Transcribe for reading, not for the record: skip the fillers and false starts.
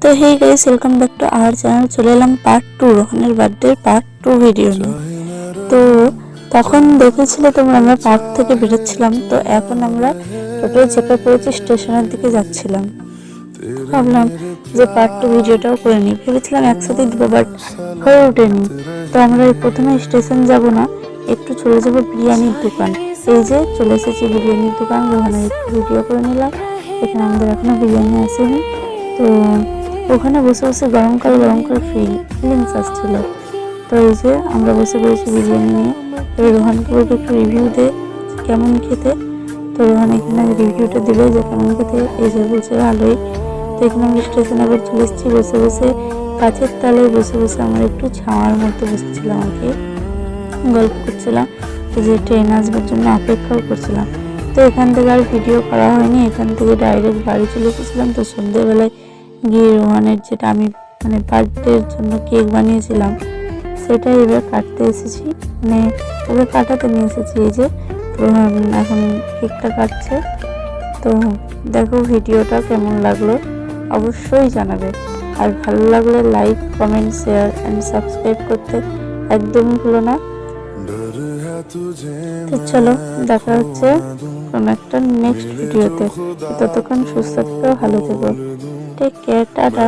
তো hey guys, welcome back to our channel. চলে এলাম পার্ট 2, রোহানের বার্থডে পার্ট 2 ভিডিও নিয়ে। তো তখন দেখেছিলে তোমরা আমরা পার্ক থেকে বেরোচ্ছিলাম, তো এখন আমরা টোটোয় চেপে পড়েছি, স্টেশনের দিকে যাচ্ছিলাম। ভাবলাম যে পার্ট 2 ভিডিওটাও করে নিই, ভেবেছিলাম একসাথে দিব, বাট হয়ে ওঠেনি। তো আমরা প্রথমে স্টেশন যাব না, একটু চলে যাব বিরিয়ানির দোকান। এই যে চলে এসেছি বিরিয়ানির দোকান, রোহানের একটু ভিডিও করে নিলাম। এখানে আমাদের এখনো বিরিয়ানি আসেনি। তো ওখানে বসে বসে গরমকাল ফিলিংস আসছিল। তো এই যে আমরা বসে পড়েছি বিরিয়ানি নিয়ে। এবার রোহানকে বলবো একটু রিভিউ দে কেমন খেতে। তো রোহান এখানে রিভিউটা দিল যে কেমন খেতে, এই যে বলছে ভালোই। তো এখানে আমরা স্টেশনে আবার চলে এসেছি, বসে বসে গাছের তলায় বসে বসে আমরা একটু ছাওয়ার মধ্যে বসেছিলাম আর কি, গল্প করছিলাম, যে ট্রেন আসবার জন্য অপেক্ষাও করছিলাম। তো এখান থেকে আর ভিডিও করা হয়নি, এখান থেকে ডাইরেক্ট বাড়ি চলে এসেছিলাম। তো সন্ধ্যেবেলায় গিয়ে রোহানের যেটা আমি বার্থডের জন্য কেক বানিয়েছিলাম সেটাই এবার কাটতে এসেছি, ওকে কাটাতে নিয়ে এসেছি। এই যে রোহান এখন কেকটা কাটছে। তো দেখো ভিডিওটা কেমন লাগলো অবশ্যই জানাবে, আর ভালো লাগলে like, comment, share and subscribe করতে একদমই ভুলো না। তো চলো দেখা হচ্ছে কোনো একটা নেক্সট ভিডিওতে। ততক্ষণ সুস্থ থেকো, ভালো থেকো, টেক কেয়ার, টাটা।